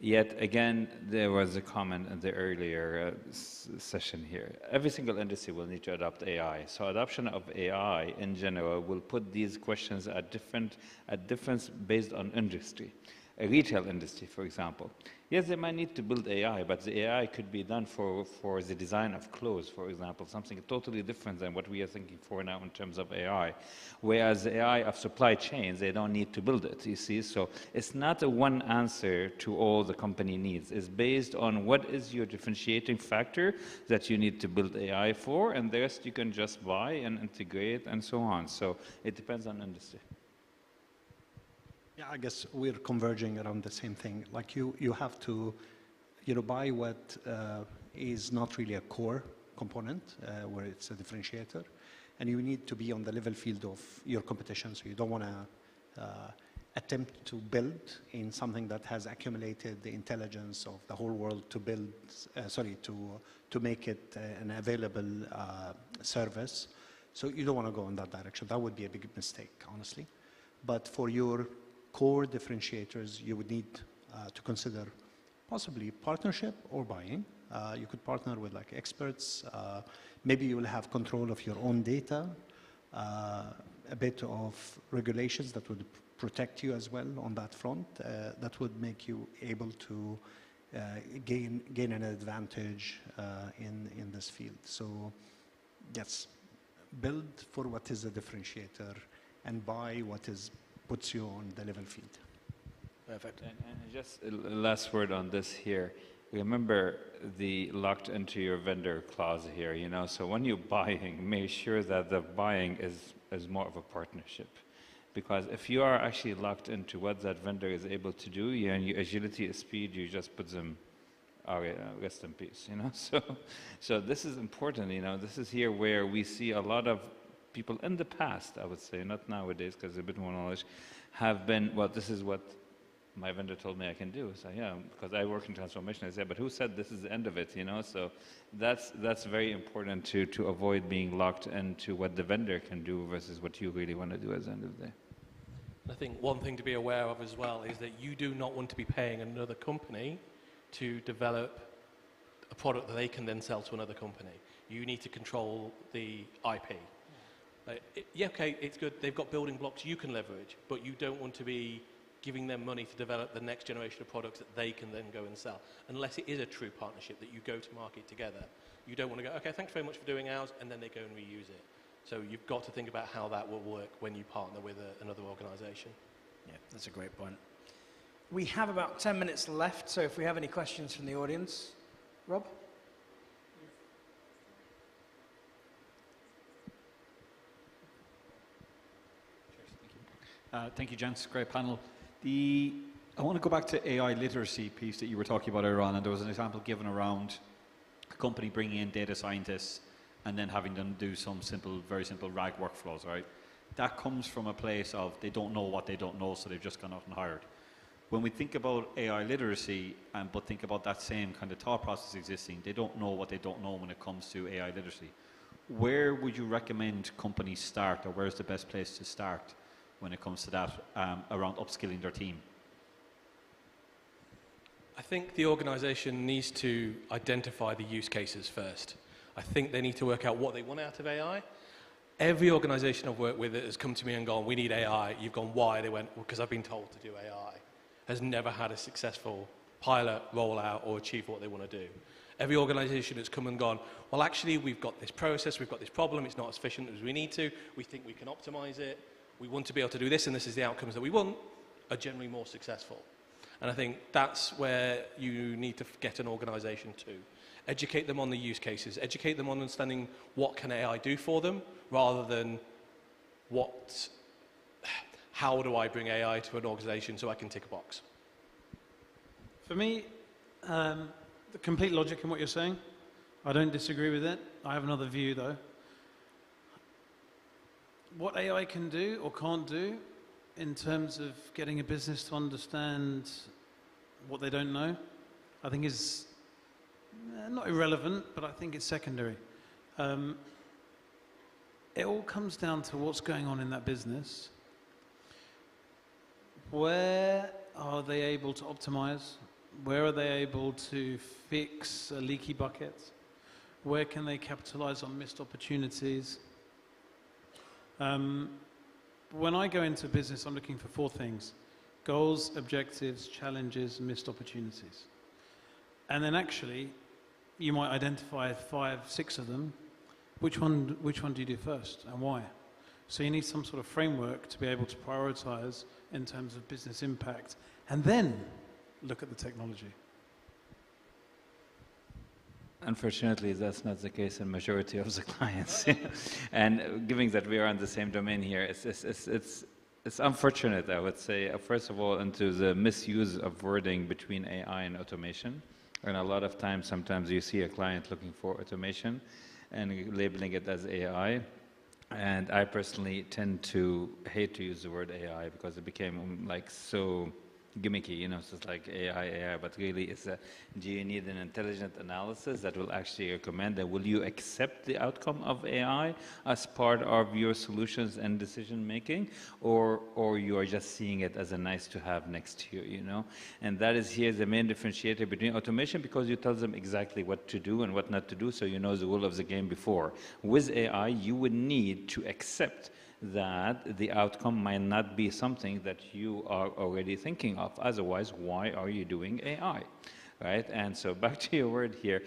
Yet again, there was a comment in the earlier session here. Every single industry will need to adopt AI. So adoption of AI in general will put these questions at difference based on industry. A retail industry, for example. Yes, they might need to build AI, but the AI could be done for the design of clothes, for example, something totally different than what we are thinking for now in terms of AI. Whereas the AI of supply chains, they don't need to build it, you see? So it's not a one answer to all the company needs. It's based on what is your differentiating factor that you need to build AI for, and the rest you can just buy and integrate and so on. So it depends on industry. Yeah, I guess we're converging around the same thing. Like you have to, buy what is not really a core component, where it's a differentiator, and you need to be on the level field of your competition. So you don't want to attempt to build in something that has accumulated the intelligence of the whole world to build, to make it an available service. So you don't want to go in that direction. That would be a big mistake, honestly. But for your core differentiators, you would need to consider possibly partnership or buying. You could partner with like experts. Maybe you will have control of your own data, a bit of regulations that would protect you as well on that front. That would make you able to gain an advantage in this field. So yes, build for what is a differentiator and buy what puts you on the level field. Perfect. And just a last word on this here. Remember the locked into your vendor clause here, so when you're buying, make sure that the buying is more of a partnership. Because if you are actually locked into what that vendor is able to do, and your agility is speed, you just put them, rest in peace, So this is important, this is here where we see a lot of people in the past, I would say, not nowadays, because there's a bit more knowledge, have been, well, this is what my vendor told me I can do. So yeah, because I work in transformation, I said, but who said this is the end of it, So that's very important to avoid being locked into what the vendor can do versus what you really want to do at the end of the day. I think one thing to be aware of as well is that you do not want to be paying another company to develop a product that they can then sell to another company. You need to control the IP. Okay, it's good, they've got building blocks you can leverage, but you don't want to be giving them money to develop the next generation of products that they can then go and sell, unless it is a true partnership that you go to market together. You don't want to go, okay, thanks very much for doing ours, and then they go and reuse it. So you've got to think about how that will work when you partner with another organization. Yeah, that's a great point. We have about 10 minutes left, so if we have any questions from the audience. Rob? Thank you, gents. Great panel. I want to go back to AI literacy piece that you were talking about earlier on, and there was an example given around a company bringing in data scientists and then having them do some very simple RAG workflows, right? That comes from a place of they don't know what they don't know, so they've just gone out and hired. When we think about AI literacy, but think about that same kind of thought process existing, they don't know what they don't know when it comes to AI literacy. Where would you recommend companies start, or where's the best place to start when it comes to that around upskilling their team? I think the organisation needs to identify the use cases first. I think they need to work out what they want out of AI. Every organisation I've worked with that has come to me and gone, we need AI. You've gone, why? They went, well, because I've been told to do AI. Has never had a successful pilot, rollout, or achieve what they want to do. Every organisation that's come and gone, well, actually, we've got this process, we've got this problem, it's not as efficient as we need to, we think we can optimise it, we want to be able to do this, and this is the outcomes that we want, are generally more successful. And I think that's where you need to get an organisation to. Educate them on the use cases, educate them on understanding what can AI do for them, rather than how do I bring AI to an organisation so I can tick a box. For me, the complete logic in what you're saying, I don't disagree with it. I have another view though. What AI can do or can't do in terms of getting a business to understand what they don't know, I think is not irrelevant, but I think it's secondary. It all comes down to what's going on in that business. Where are they able to optimize? Where are they able to fix a leaky bucket? Where can they capitalize on missed opportunities? When I go into business, I'm looking for 4 things: goals, objectives, challenges, missed opportunities. And then actually, you might identify 5, 6 of them. Which one do you do first and why? So you need some sort of framework to be able to prioritize in terms of business impact, and then look at the technology. Unfortunately, that's not the case in majority of the clients. And given that we are in the same domain here, it's unfortunate, I would say, first of all, into the misuse of wording between AI and automation. And a lot of times, sometimes you see a client looking for automation and labeling it as AI. And I personally tend to hate to use the word AI because it became like so gimmicky, you know, it's just like AI, but really it's do you need an intelligent analysis that will actually recommend that? Will you accept the outcome of AI as part of your solutions and decision making, or you are just seeing it as a nice to have next to you, you know? And that is here the main differentiator between automation, because you tell them exactly what to do and what not to do, so you know the rule of the game before. With AI, you would need to accept that the outcome might not be something that you are already thinking of. Otherwise, why are you doing AI, right? And so back to your word here,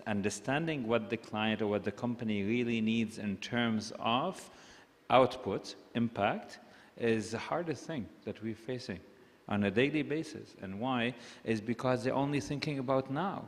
understanding what the client or what the company really needs in terms of output, impact, is the hardest thing that we're facing on a daily basis. And why? Is because they're only thinking about now.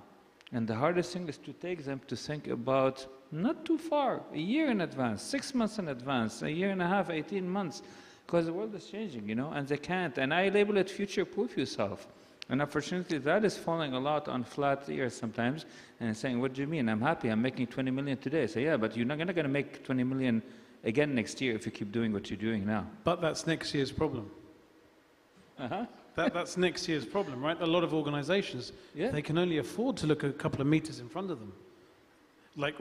And the hardest thing is to take them to think about not too far, a year in advance, 6 months in advance, a year and a half, 18 months, because the world is changing, you know, and they can't. And I label it future-proof yourself. And unfortunately, that is falling a lot on flat ears sometimes, and saying, what do you mean? I'm happy, I'm making 20 million today. I say, yeah, but you're not going to make 20 million again next year if you keep doing what you're doing now. But that's next year's problem. That's next year's problem, right? A lot of organizations, they can only afford to look a couple of meters in front of them. Like,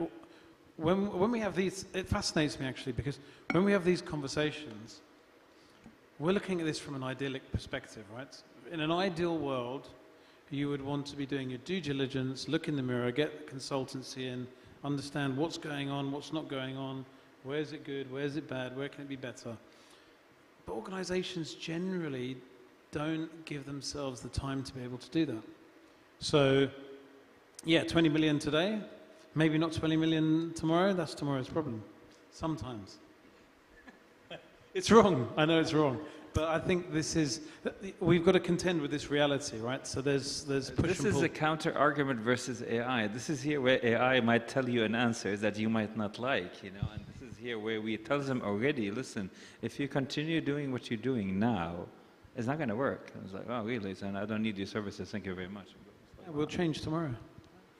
when we have these, it fascinates me actually, because when we have these conversations, we're looking at this from an idyllic perspective, right? In an ideal world, you would want to be doing your due diligence, look in the mirror, get the consultancy in, understand what's going on, what's not going on, where is it good, where is it bad, where can it be better. But organizations generally don't give themselves the time to be able to do that. So, yeah, 20 million today, maybe not 20 million tomorrow, that's tomorrow's problem. Sometimes. It's wrong, I know it's wrong. But I think we've got to contend with this reality, right? So there's push and pull. This is a counter-argument versus AI. This is here where AI might tell you an answer that you might not like, you know, and this is here where we tell them already, listen, if you continue doing what you're doing now, it's not going to work. I was like, oh, really? So I don't need your services. Thank you very much. Yeah, we'll change tomorrow.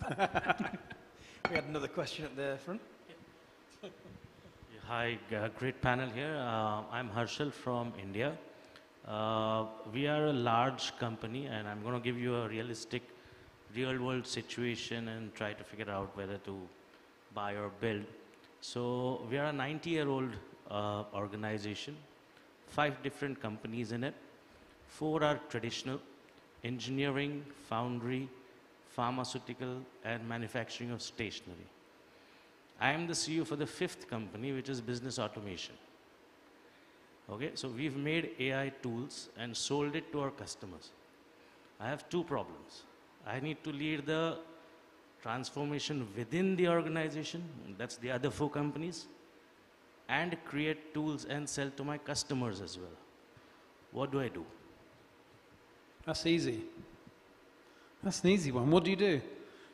We had another question at the front. Hi, great panel here. I'm Harshal from India. We are a large company, and I'm going to give you a realistic, real-world situation and try to figure out whether to buy or build. So we are a 90-year-old organization, 5 different companies in it. 4 are traditional: engineering, foundry, pharmaceutical, and manufacturing of stationery. I am the CEO for the 5th company, which is business automation. Okay, so we've made AI tools and sold it to our customers. I have 2 problems. I need to lead the transformation within the organization, that's the other 4 companies, and create tools and sell to my customers as well. What do I do? That's easy. That's an easy one. What do you do?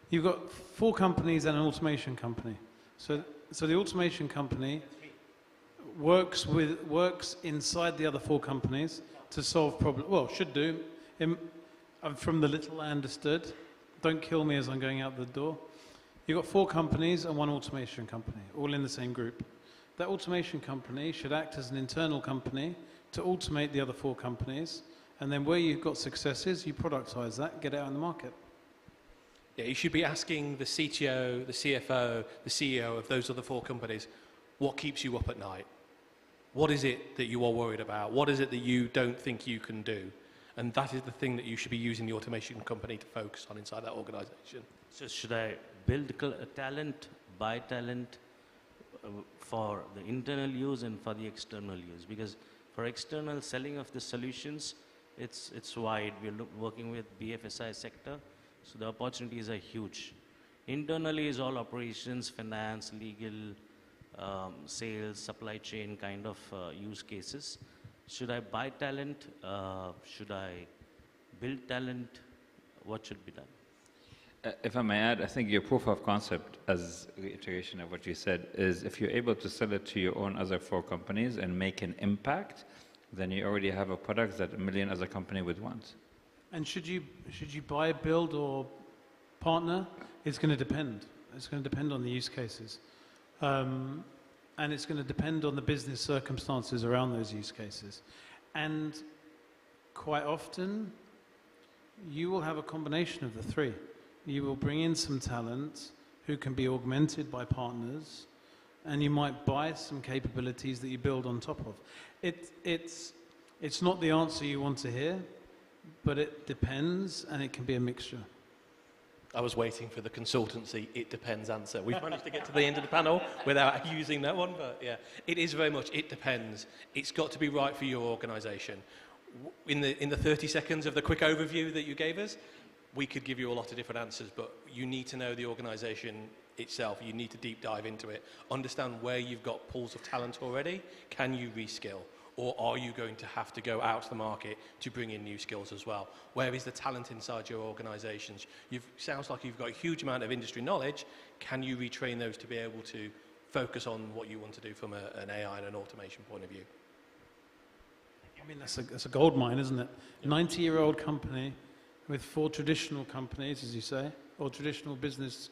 You've got 4 companies and an automation company. So the automation company works inside the other 4 companies to solve problems. Well, should do. From the little I understood. Don't kill me as I'm going out the door. You've got 4 companies and 1 automation company, all in the same group. That automation company should act as an internal company to automate the other 4 companies, and then where you've got successes, you productize that, get it out in the market. Yeah, you should be asking the CTO, the CFO, the CEO of those other 4 companies, what keeps you up at night? What is it that you are worried about? What is it that you don't think you can do? And that is the thing that you should be using the automation company to focus on inside that organization. So should I build talent, buy talent for the internal use and for the external use? Because for external selling of the solutions, it's wide. We're working with BFSI sector, so the opportunities are huge. Internally is all operations, finance, legal, sales, supply chain kind of use cases. Should I buy talent? Should I build talent? What should be done? If I may add, I think your proof of concept, as reiteration of what you said, is if you're able to sell it to your own other 4 companies and make an impact, then you already have a product that a million other company would want. And should you buy, build, or partner? It's going to depend. It's going to depend on the use cases. And it's going to depend on the business circumstances around those use cases. And quite often, you will have a combination of the 3. You will bring in some talent who can be augmented by partners, and you might buy some capabilities that you build on top of. It's not the answer you want to hear, but it depends, and it can be a mixture. I was waiting for the consultancy, it depends answer. We've managed to get to the end of the panel without using that one, but yeah, it is very much, it depends. It's got to be right for your organization. In the 30 seconds of the quick overview that you gave us, we could give you a lot of different answers, but you need to know the organization itself. You need to deep dive into it. Understand where you've got pools of talent already. Can you reskill? Or are you going to have to go out to the market to bring in new skills as well? Where is the talent inside your organizations? Sounds like you've got a huge amount of industry knowledge. Can you retrain those to be able to focus on what you want to do from an AI and an automation point of view? I mean, that's a gold mine, isn't it? 90-year-old company with 4 traditional companies, as you say, or traditional business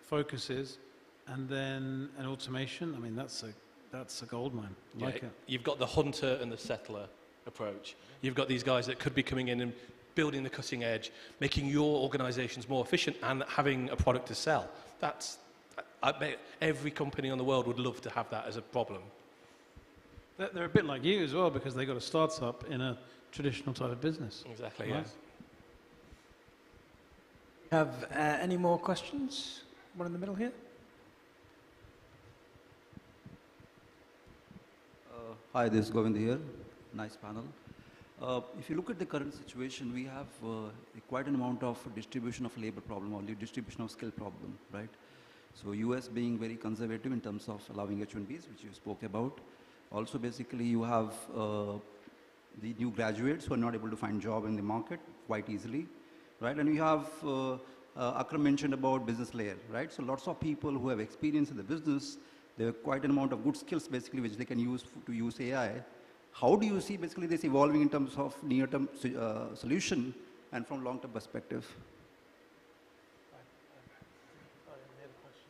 focuses, and then an automation. I mean, that's a gold mine. I like it. You've got the hunter and the settler approach. You've got these guys that could be coming in and building the cutting edge, making your organizations more efficient and having a product to sell. I bet every company in the world would love to have that as a problem. They're a bit like you as well, because they got a startup in a traditional type of business. Exactly, Right? yes. Have any more questions? One in the middle here. Hi, this is Govind here. Nice panel. If you look at the current situation, we have quite an amount of distribution of labor problem, or distribution of skill problem, right? So US being very conservative in terms of allowing H-1Bs, which you spoke about. Also, basically, you have the new graduates who are not able to find job in the market quite easily, right? And we have, Akram mentioned about business layer, right? So lots of people who have experience in the business, There are quite an amount of good skills basically which they can use to use AI. How do you see basically this evolving in terms of near-term solution and from long-term perspective?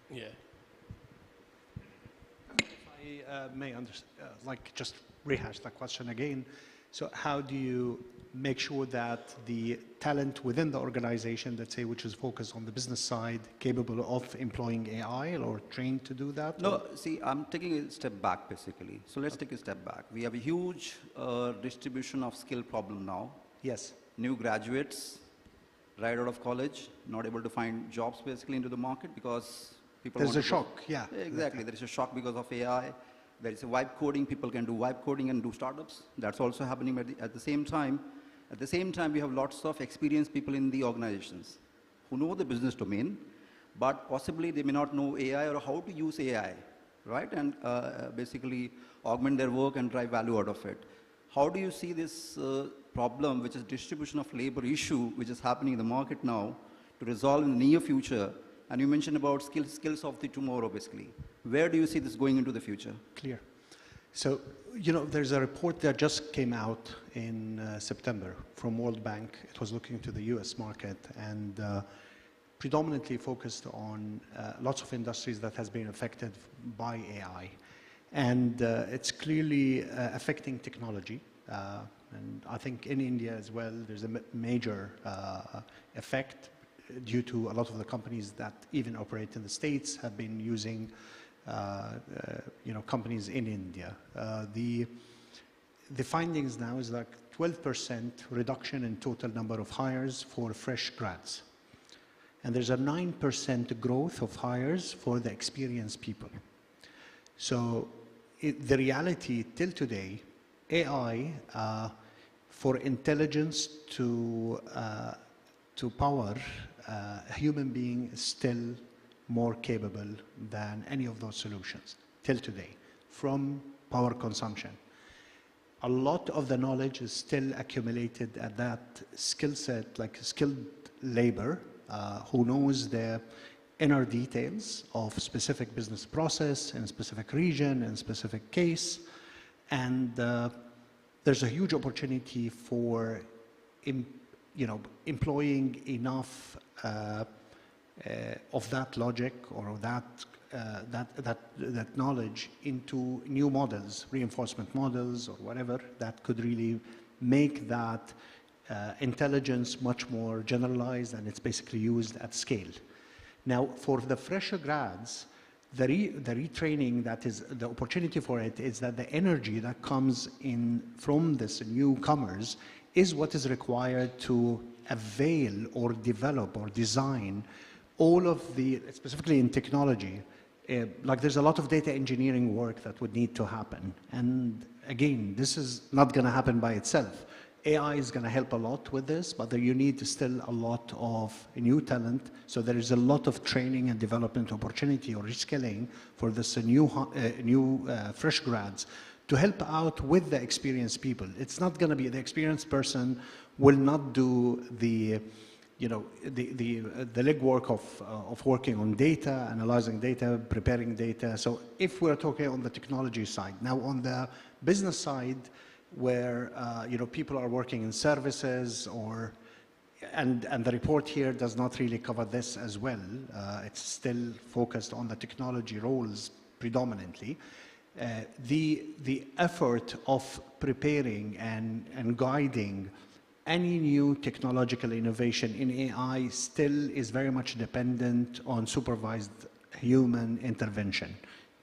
Yeah. If I may just rehash that question again. So how do you make sure that the talent within the organization, let's say, which is focused on the business side, capable of employing AI or trained to do that? No, see, I'm taking a step back basically. So let's take a step back. We have a huge distribution of skill problem now. Yes. New graduates, right out of college, not able to find jobs basically into the market because people There's want a to go- shock, yeah. Exactly, there is a shock because of AI. There is a vibe coding, people can do vibe coding and do startups. That's also happening at the same time. At the same time, we have lots of experienced people in the organizations who know the business domain, but possibly they may not know AI or how to use AI, right? And basically augment their work and drive value out of it. How do you see this problem, which is distribution of labor issue, which is happening in the market now, to resolve in the near future? And you mentioned about skills of the tomorrow, basically. Where do you see this going into the future? Clear. So, there's a report that just came out in September from World Bank. It was looking to the US market and predominantly focused on lots of industries that has been affected by AI. And it's clearly affecting technology. And I think in India as well, there's a major effect due to a lot of the companies that even operate in the States have been using companies in India. The findings now is like 12% reduction in total number of hires for fresh grads. And there's a 9% growth of hires for the experienced people. So the reality till today, AI for intelligence to power a human being is still more capable than any of those solutions till today from power consumption. A lot of the knowledge is still accumulated at that skill set, like skilled labor, who knows the inner details of specific business process in a specific region, in a specific case. And there's a huge opportunity for employing enough of that logic or that knowledge into new models, reinforcement models or whatever, that could really make that intelligence much more generalized, and it's basically used at scale. Now, for the fresher grads, the retraining, that is the opportunity for it, is that the energy that comes in from this newcomers is what is required to avail or develop or design all of the, specifically in technology, like there's a lot of data engineering work that would need to happen. And again, this is not going to happen by itself. AI is going to help a lot with this, but you need still a lot of new talent. So there is a lot of training and development opportunity or reskilling for this new fresh grads to help out with the experienced people. It's not going to be the experienced person will not do the legwork of working on data, analyzing data, preparing data. So if we're talking on the technology side, now on the business side, where people are working in services and the report here does not really cover this as well. It's still focused on the technology roles predominantly. The effort of preparing and guiding any new technological innovation in AI still is very much dependent on supervised human intervention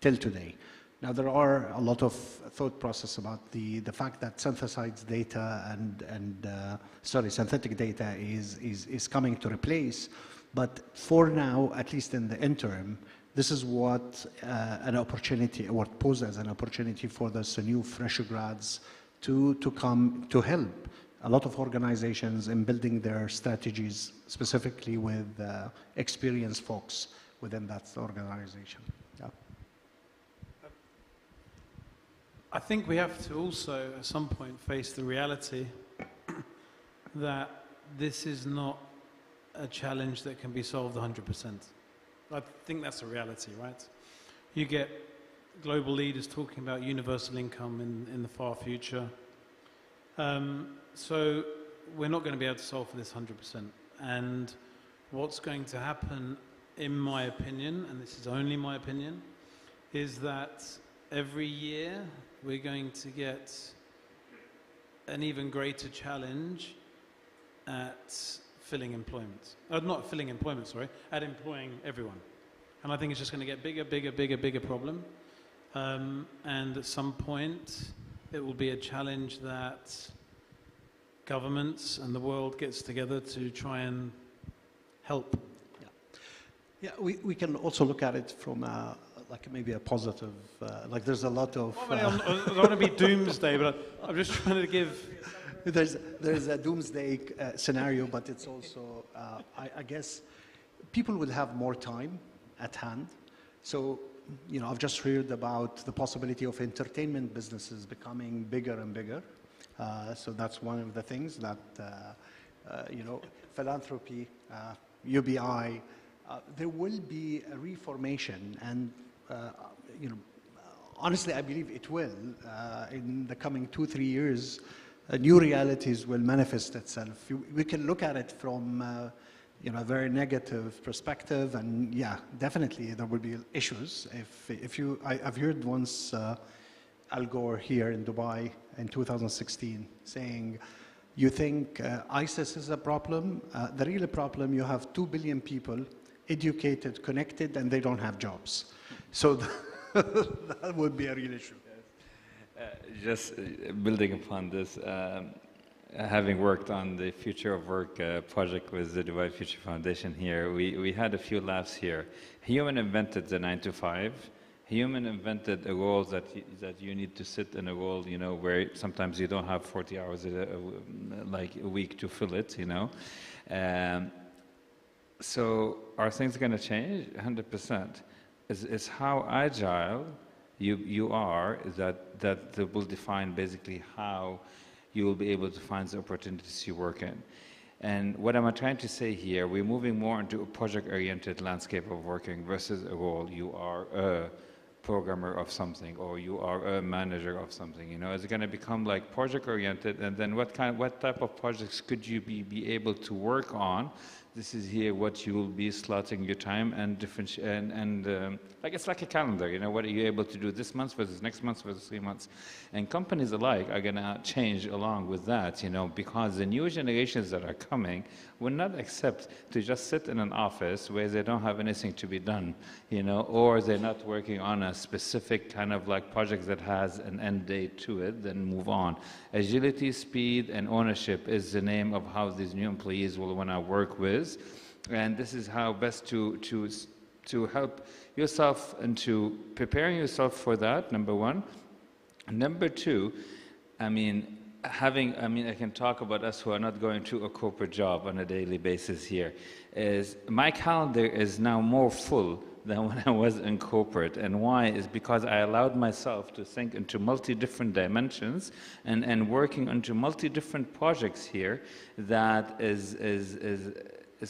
till today. Now, there are a lot of thought process about the fact that synthesized data synthetic data is coming to replace. But for now, at least in the interim, this is what an opportunity, what posed as an opportunity for this new fresh grads to come to help a lot of organizations in building their strategies, specifically with experienced folks within that organization. Yeah. I think we have to also, at some point, face the reality that this is not a challenge that can be solved 100%. I think that's a reality, right? You get global leaders talking about universal income in the far future. So we're not going to be able to solve for this 100%. And what's going to happen, in my opinion, and this is only my opinion, is that every year we're going to get an even greater challenge at filling employment. Not filling employment, sorry, at employing everyone. And I think it's just going to get bigger problem. And at some point, it will be a challenge that governments and the world gets together to try and help. Yeah, we can also look at it from like maybe a positive, like there's a lot of... I don't want to be doomsday, but I'm just trying to give... There's a doomsday scenario, but it's also, I guess, people will have more time at hand. So, you know, I've just heard about the possibility of entertainment businesses becoming bigger and bigger. So that's one of the things that, you know, philanthropy, UBI, there will be a reformation, and you know, honestly, I believe it will. In the coming 2-3 years, new realities will manifest itself. We can look at it from you know, a very negative perspective, and yeah, definitely there will be issues. I've heard once Al Gore here in Dubai in 2016 saying, you think ISIS is a problem? The real problem, you have 2 billion people educated, connected, and they don't have jobs. So that would be a real issue. Just building upon this, having worked on the Future of Work project with the Dubai Future Foundation here, we had a few laughs here. Human invented the 9-to-5. Human invented a role that you need to sit in a role, you know, where sometimes you don't have 40 hours like a week to fill it, you know. So are things going to change? 100%. It's how agile you are that will define basically how you will be able to find the opportunities you work in. And what am I trying to say here? We're moving more into a project-oriented landscape of working versus a role. You are a programmer of something, or you are a manager of something. You know, it's going to become like project-oriented. And then what type of projects could you be able to work on? This is here what you will be slotting your time and like it's like a calendar, you know, what are you able to do this month versus next month versus 3 months. And companies alike are going to change along with that, you know, because the new generations that are coming will not accept to just sit in an office where they don't have anything to be done, you know, or they're not working on a specific kind of like project that has an end date to it, then move on. Agility, speed, and ownership is the name of how these new employees will want to work with. And this is how best to help yourself into preparing yourself for that, number one. Number two, I can talk about us who are not going to a corporate job on a daily basis here, is my calendar is now more full than when I was in corporate. And why? Is because I allowed myself to think into multi-different dimensions and working into multi-different projects here that is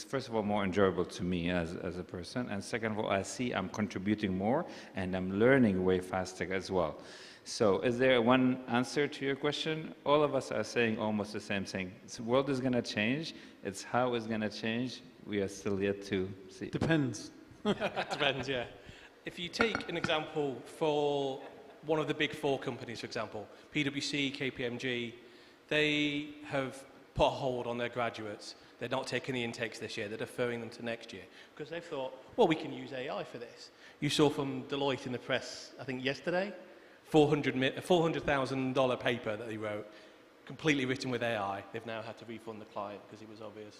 first of all more enjoyable to me as a person, and second of all, I see I'm contributing more and I'm learning way faster as well. So is there one answer to your question? All of us are saying almost the same thing. The world is going to change. It's how it's going to change. We are still yet to see. Depends. Depends, yeah. If you take an example for one of the big four companies, for example, PwC, KPMG, they have put a hold on their graduates. They're not taking the intakes this year. They're deferring them to next year because they've thought, well, we can use AI for this. You saw from Deloitte in the press, I think yesterday, $400,000 paper that they wrote, completely written with AI. They've now had to refund the client because it was obvious.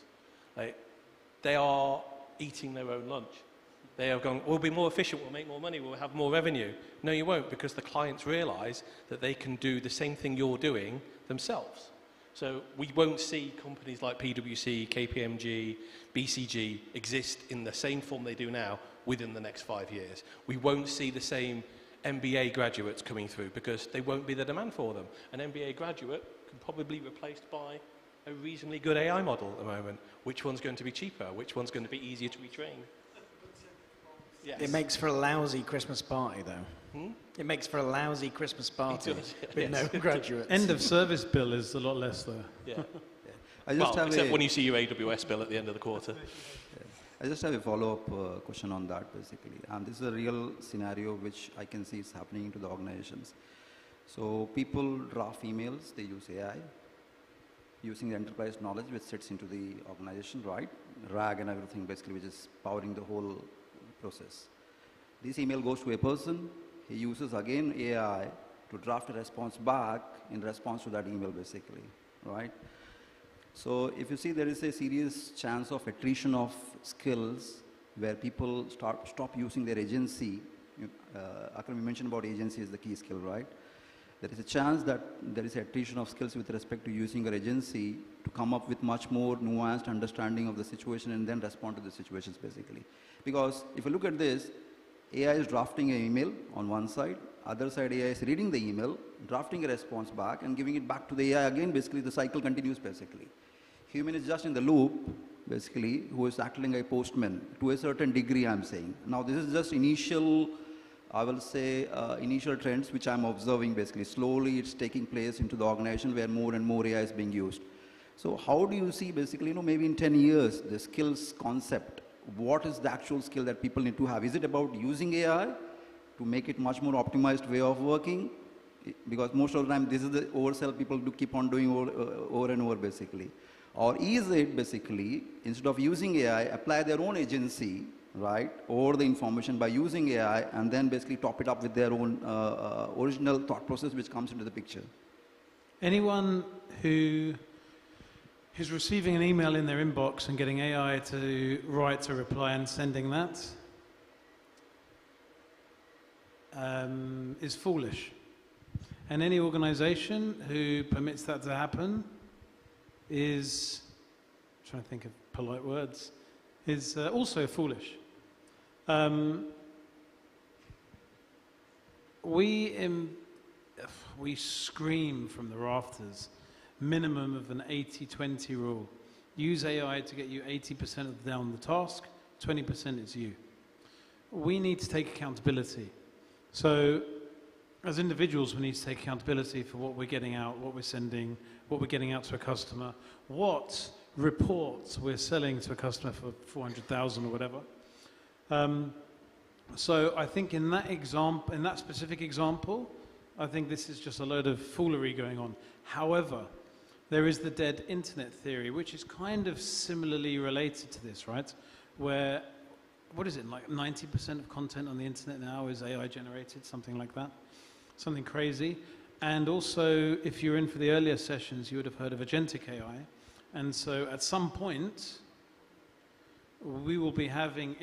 They are eating their own lunch. They are going, we'll be more efficient, we'll make more money, we'll have more revenue. No, you won't, because the clients realize that they can do the same thing you're doing themselves. So we won't see companies like PwC, KPMG, BCG exist in the same form they do now within the next 5 years. We won't see the same MBA graduates coming through because there won't be the demand for them. An MBA graduate can probably be replaced by a reasonably good AI model at the moment. Which one's going to be cheaper? Which one's going to be easier to retrain? Yes. It makes for a lousy Christmas party, though. It makes for a lousy Christmas party does, with yes. no graduates. End of service bill is a lot less, though. Yeah. I just Well, have except a, when you see your AWS bill at the end of the quarter. I just have a follow-up question on that, basically. And this is a real scenario which I can see is happening to the organizations. So people draft emails, they use AI, using the enterprise knowledge which sits into the organization, right? RAG and everything, basically, which is powering the whole process. This email goes to a person, he uses again AI to draft a response back in response to that email, basically, right? So if you see, there is a serious chance of attrition of skills where people stop using their agency. Akram, you mentioned about agency is the key skill, right? There is a chance that there is attrition of skills with respect to using your agency to come up with much more nuanced understanding of the situation and then respond to the situations, basically. Because if you look at this, AI is drafting an email on one side, other side AI is reading the email, drafting a response back and giving it back to the AI again. Basically, the cycle continues, basically. Human is just in the loop, basically, who is acting like a postman to a certain degree, I'm saying. Now, this is just initial, I will say, initial trends which I'm observing, basically. Slowly, it's taking place into the organization where more and more AI is being used. So how do you see, basically, maybe in 10 years, the skills concept, what is the actual skill that people need to have? Is it about using AI to make it much more optimized way of working? Because most of the time, this is the oversell people do keep on doing over and over, basically. Or is it basically, instead of using AI, apply their own agency, right, over the information by using AI and then basically top it up with their own original thought process which comes into the picture? Anyone who is receiving an email in their inbox and getting AI to write a reply and sending that is foolish. And any organization who permits that to happen is, I'm trying to think of polite words, is also foolish. We scream from the rafters, minimum of an 80-20 rule. Use AI to get you 80% down the task, 20% is you. We need to take accountability. So as individuals, we need to take accountability for what we're getting out, what we're sending, what we're getting out to a customer, what reports we're selling to a customer for 400,000 or whatever. So I think in that specific example, I think this is just a load of foolery going on. However, there is the dead internet theory, which is kind of similarly related to this, right? Where, what is it, like 90% of content on the internet now is AI generated, something like that? Something crazy. And also, if you're in for the earlier sessions, you would have heard of agentic AI. And so at some point, we will be having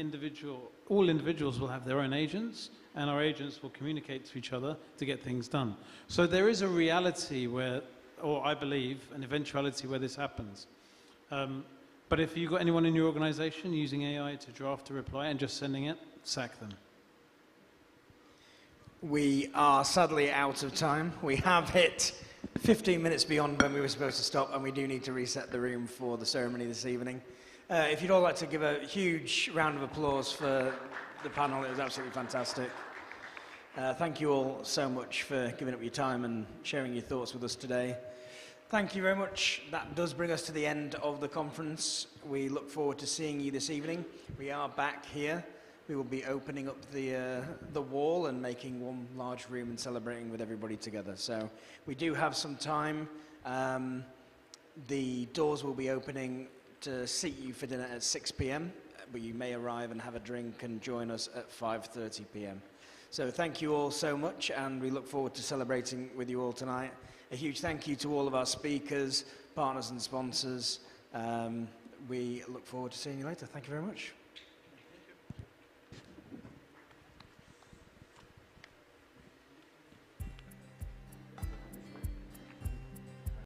all individuals will have their own agents, and our agents will communicate to each other to get things done. So there is a reality where, or I believe, an eventuality where this happens. But if you've got anyone in your organization using AI to draft a reply and just sending it, sack them. We are sadly out of time. We have hit 15 minutes beyond when we were supposed to stop, and we do need to reset the room for the ceremony this evening. If you'd all like to give a huge round of applause for the panel, it was absolutely fantastic. Thank you all so much for giving up your time and sharing your thoughts with us today. Thank you very much. That does bring us to the end of the conference. We look forward to seeing you this evening. We are back here. We will be opening up the wall and making one large room and celebrating with everybody together. So we do have some time. The doors will be opening to seat you for dinner at 6 p.m, but you may arrive and have a drink and join us at 5:30 p.m. So thank you all so much, and we look forward to celebrating with you all tonight. A huge thank you to all of our speakers, partners and sponsors. We look forward to seeing you later. Thank you very much.